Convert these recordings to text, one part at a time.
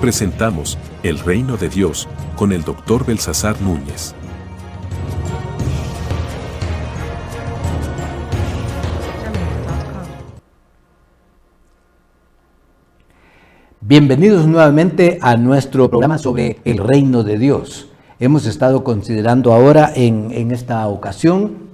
Presentamos El Reino de Dios con el Dr. Belsasar Núñez. Bienvenidos nuevamente a nuestro programa sobre el Reino de Dios. Hemos estado considerando ahora en esta ocasión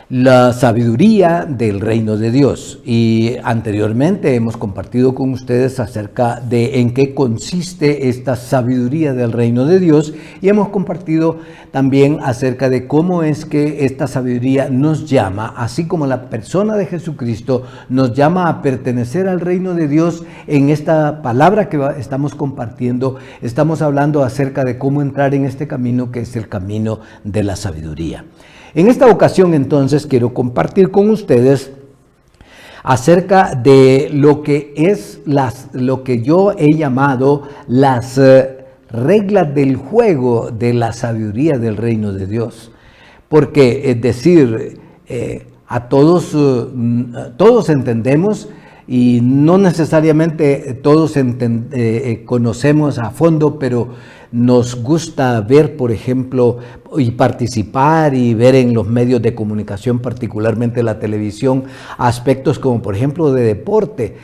la sabiduría del Reino de Dios, y anteriormente hemos compartido con ustedes acerca de en qué consiste esta sabiduría del Reino de Dios, y hemos compartido también acerca de cómo es que esta sabiduría nos llama, así como la persona de Jesucristo nos llama a pertenecer al Reino de Dios. En esta palabra que estamos compartiendo, estamos hablando acerca de cómo entrar en este camino que es el camino de la sabiduría. En esta ocasión, entonces, quiero compartir con ustedes acerca de lo que es lo que yo he llamado las reglas del juego de la sabiduría del Reino de Dios. Porque, es decir, todos entendemos, y no necesariamente todos conocemos a fondo, pero nos gusta ver, por ejemplo, y participar y ver en los medios de comunicación, particularmente la televisión, aspectos como, por ejemplo, de deporte,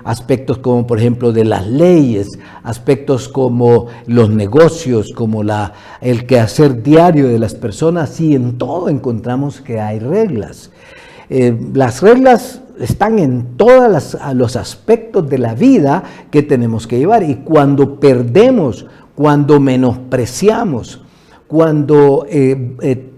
aspectos como, por ejemplo, de las leyes, aspectos como los negocios, como el quehacer diario de las personas, y en todo encontramos que hay reglas. Las reglas están en todos los aspectos de la vida que tenemos que llevar, y cuando perdemos, cuando menospreciamos, cuando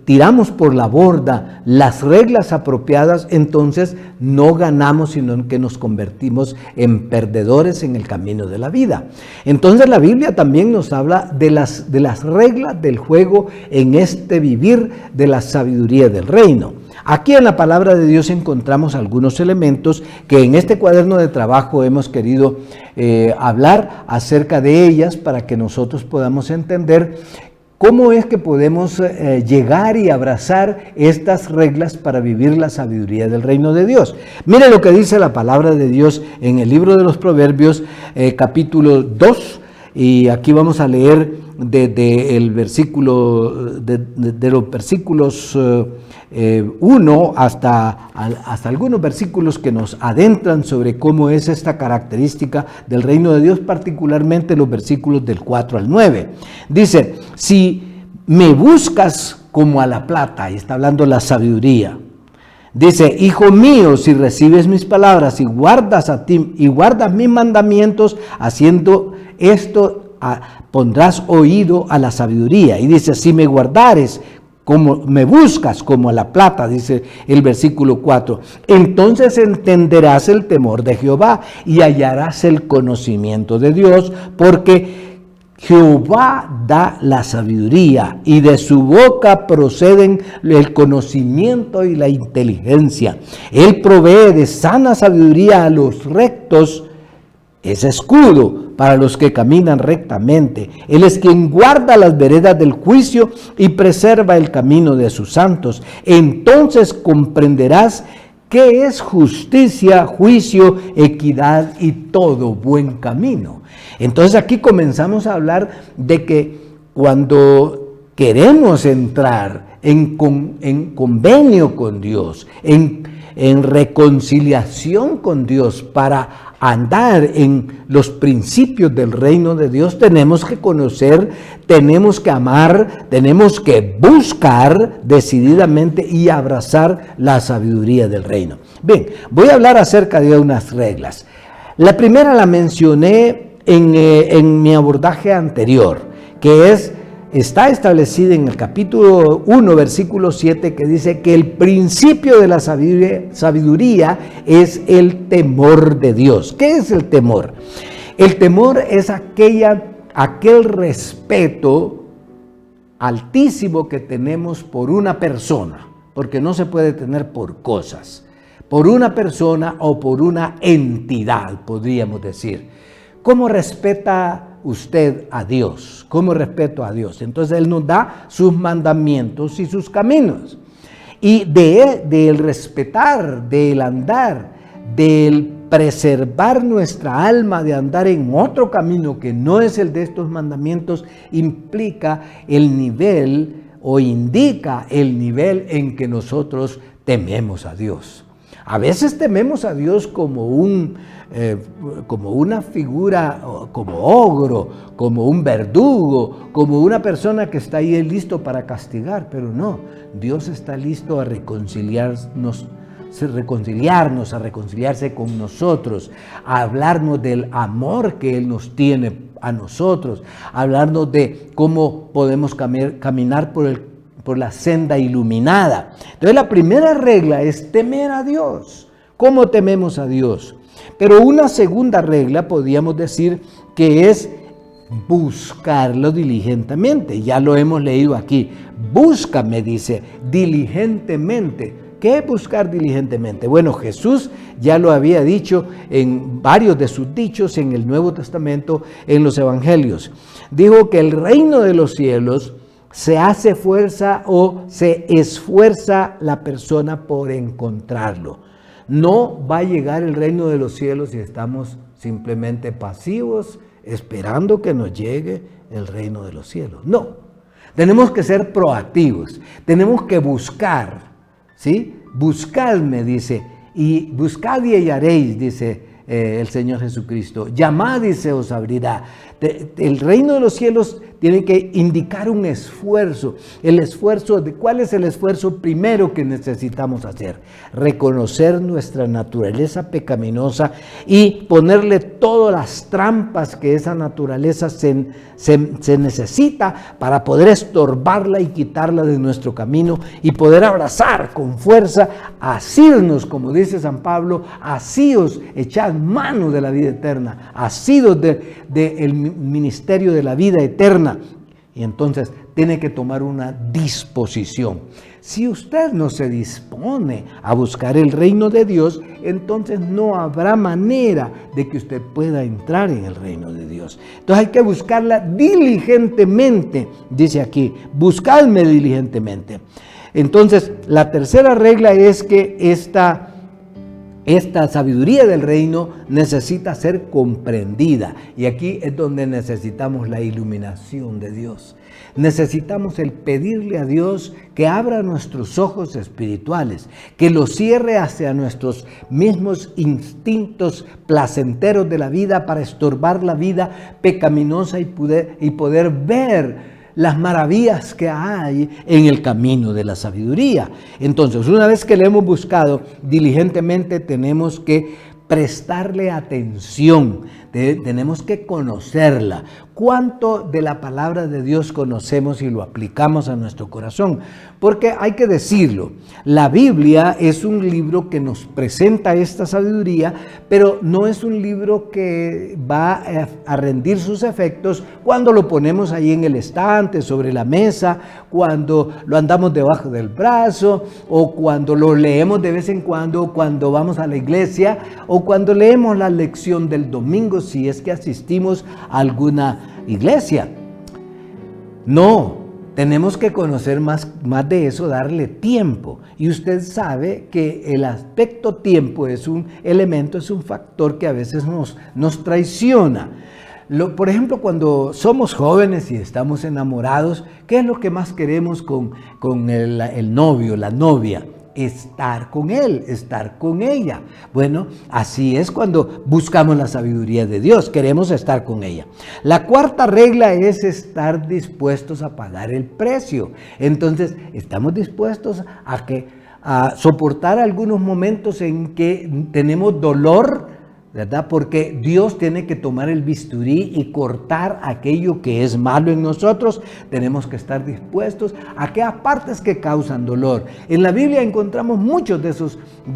tiramos por la borda las reglas apropiadas, entonces no ganamos, sino que nos convertimos en perdedores en el camino de la vida. Entonces la Biblia también nos habla de las reglas del juego en este vivir de la sabiduría del reino. Aquí en la palabra de Dios encontramos algunos elementos que en este cuaderno de trabajo hemos querido hablar acerca de ellas, para que nosotros podamos entender cómo es que podemos llegar y abrazar estas reglas para vivir la sabiduría del Reino de Dios. Mire lo que dice la palabra de Dios en el libro de los Proverbios, capítulo 2, y aquí vamos a leer de los versículos 1 hasta algunos versículos que nos adentran sobre cómo es esta característica del Reino de Dios, particularmente los versículos del 4 al 9. Dice: si me buscas como a la plata, y está hablando la sabiduría. Dice: hijo mío, si recibes mis palabras y guardas mis mandamientos, haciendo esto, pondrás oído a la sabiduría. Y dice: si me guardares, como me buscas como a la plata, dice el versículo 4, entonces entenderás el temor de Jehová y hallarás el conocimiento de Dios, porque Jehová da la sabiduría, y de su boca proceden el conocimiento y la inteligencia. Él provee de sana sabiduría a los rectos, es escudo para los que caminan rectamente. Él es quien guarda las veredas del juicio y preserva el camino de sus santos. Entonces comprenderás qué es justicia, juicio, equidad y todo buen camino. Entonces aquí comenzamos a hablar de que cuando queremos entrar en convenio con Dios, en reconciliación con Dios, para andar en los principios del Reino de Dios, tenemos que conocer, tenemos que amar, tenemos que buscar decididamente y abrazar la sabiduría del reino. Bien, voy a hablar acerca de unas reglas. La primera la mencioné en mi abordaje anterior, que está establecida en el capítulo 1, versículo 7, que dice que el principio de la sabiduría es el temor de Dios. ¿Qué es el temor? El temor es aquel respeto altísimo que tenemos por una persona, porque no se puede tener por cosas, por una persona o por una entidad, podríamos decir. ¿Cómo respeta usted a Dios? ¿Cómo respeto a Dios? Entonces Él nos da sus mandamientos y sus caminos. Y del respetar, del andar, del preservar nuestra alma de andar en otro camino que no es el de estos mandamientos implica el nivel o indica el nivel en que nosotros tememos a Dios. A veces tememos a Dios como una figura, como ogro, como un verdugo, como una persona que está ahí listo para castigar, pero no, Dios está listo a reconciliarse con nosotros, a hablarnos del amor que Él nos tiene a nosotros, a hablarnos de cómo podemos caminar por la senda iluminada. Entonces la primera regla es temer a Dios. ¿Cómo tememos a Dios? Pero una segunda regla podríamos decir que es buscarlo diligentemente. Ya lo hemos leído aquí. Búscame, dice, diligentemente. ¿Qué es buscar diligentemente? Bueno, Jesús ya lo había dicho en varios de sus dichos en el Nuevo Testamento, en los Evangelios. Dijo que el reino de los cielos se hace fuerza o se esfuerza la persona por encontrarlo. No va a llegar el reino de los cielos si estamos simplemente pasivos, esperando que nos llegue el reino de los cielos. No, tenemos que ser proactivos, tenemos que buscar, ¿sí? Buscadme, dice, y buscad y hallaréis, dice el Señor Jesucristo. Llamad y se os abrirá. El reino de los cielos tiene que indicar un esfuerzo. El esfuerzo, ¿cuál es el esfuerzo primero que necesitamos hacer? Reconocer nuestra naturaleza pecaminosa y ponerle todas las trampas que esa naturaleza se necesita para poder estorbarla y quitarla de nuestro camino y poder abrazar con fuerza, asirnos, como dice San Pablo, asíos, echad mano de la vida eterna, asíos del ministerio de la vida eterna. Y entonces tiene que tomar una disposición. Si usted no se dispone a buscar el reino de Dios, entonces no habrá manera de que usted pueda entrar en el reino de Dios. Entonces hay que buscarla diligentemente, dice aquí, buscadme diligentemente. Entonces la tercera regla es que esta sabiduría del reino necesita ser comprendida. Y aquí es donde necesitamos la iluminación de Dios. Necesitamos el pedirle a Dios que abra nuestros ojos espirituales, que los cierre hacia nuestros mismos instintos placenteros de la vida para estorbar la vida pecaminosa y poder ver las maravillas que hay en el camino de la sabiduría. Entonces, una vez que le hemos buscado diligentemente, tenemos que prestarle atención, tenemos que conocerla. ¿Cuánto de la palabra de Dios conocemos y lo aplicamos a nuestro corazón? Porque hay que decirlo, la Biblia es un libro que nos presenta esta sabiduría, pero no es un libro que va a rendir sus efectos cuando lo ponemos ahí en el estante, sobre la mesa, cuando lo andamos debajo del brazo, o cuando lo leemos de vez en cuando vamos a la iglesia, o cuando leemos la lección del domingo, si es que asistimos a alguna iglesia. No, tenemos que conocer más de eso, darle tiempo. Y usted sabe que el aspecto tiempo es un elemento, es un factor que a veces nos traiciona. Por ejemplo, cuando somos jóvenes y estamos enamorados, ¿qué es lo que más queremos con el novio, la novia? Estar con él, estar con ella. Bueno, así es cuando buscamos la sabiduría de Dios, queremos estar con ella. La cuarta regla es estar dispuestos a pagar el precio. Entonces, estamos dispuestos a soportar algunos momentos en que tenemos dolor, ¿verdad? Porque Dios tiene que tomar el bisturí y cortar aquello que es malo en nosotros. Tenemos que estar dispuestos a aquellas partes que causan dolor. En la Biblia encontramos muchos de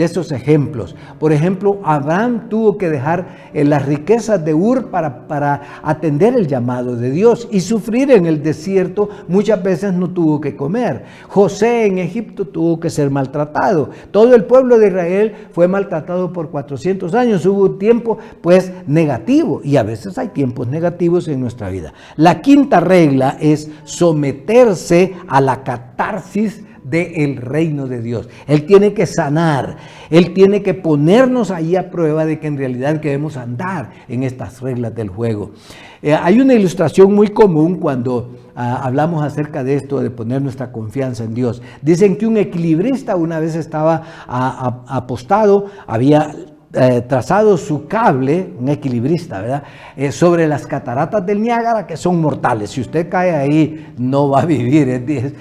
esos ejemplos. Por ejemplo, Abraham tuvo que dejar las riquezas de Ur para atender el llamado de Dios y sufrir en el desierto. Muchas veces no tuvo que comer. José en Egipto tuvo que ser maltratado. Todo el pueblo de Israel fue maltratado por 400 años. Hubo tiempo pues negativo, y a veces hay tiempos negativos en nuestra vida. La quinta regla es someterse a la catarsis del reino de Dios. Él tiene que sanar, Él tiene que ponernos ahí a prueba de que en realidad queremos andar en estas reglas del juego. Hay una ilustración muy común cuando hablamos acerca de esto, de poner nuestra confianza en Dios. Dicen que un equilibrista una vez estaba apostado, había trazado su cable, un equilibrista, ¿verdad? Sobre las cataratas del Niágara, que son mortales. Si usted cae ahí, no va a vivir.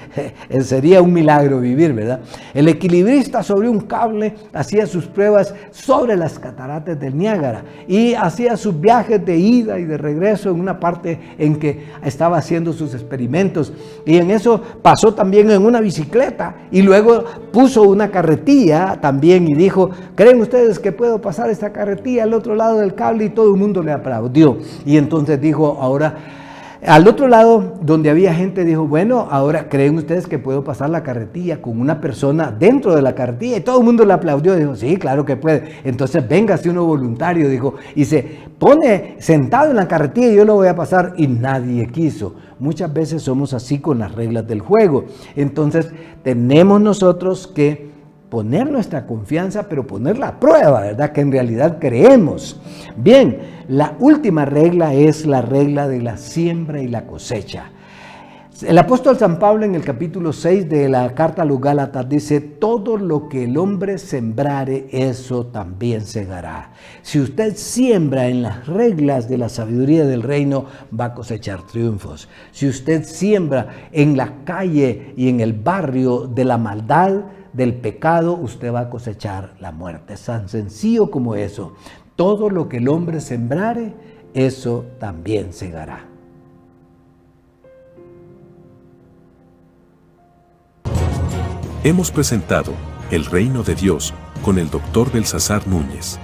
Sería un milagro vivir, ¿verdad? El equilibrista sobre un cable hacía sus pruebas sobre las cataratas del Niágara y hacía sus viajes de ida y de regreso en una parte en que estaba haciendo sus experimentos. Y en eso pasó también en una bicicleta y luego puso una carretilla también y dijo, ¿creen ustedes que puedo pasar esta carretilla al otro lado del cable? Y todo el mundo le aplaudió. Y entonces dijo, ahora, al otro lado donde había gente, dijo, bueno, ahora ¿creen ustedes que puedo pasar la carretilla con una persona dentro de la carretilla? Y todo el mundo le aplaudió. Dijo, sí, claro que puede. Entonces véngase uno voluntario, dijo, y se pone sentado en la carretilla y yo lo voy a pasar. Y nadie quiso. Muchas veces somos así con las reglas del juego. Entonces tenemos nosotros que poner nuestra confianza, pero ponerla a prueba, ¿verdad? Que en realidad creemos. Bien, la última regla es la regla de la siembra y la cosecha. El apóstol San Pablo en el capítulo 6 de la carta a los Gálatas dice, todo lo que el hombre sembrare, eso también segará. Si usted siembra en las reglas de la sabiduría del reino, va a cosechar triunfos. Si usted siembra en la calle y en el barrio de la maldad, del pecado, usted va a cosechar la muerte. Es tan sencillo como eso. Todo lo que el hombre sembrare, eso también segará. Hemos presentado El Reino de Dios con el Dr. Belsasar Núñez.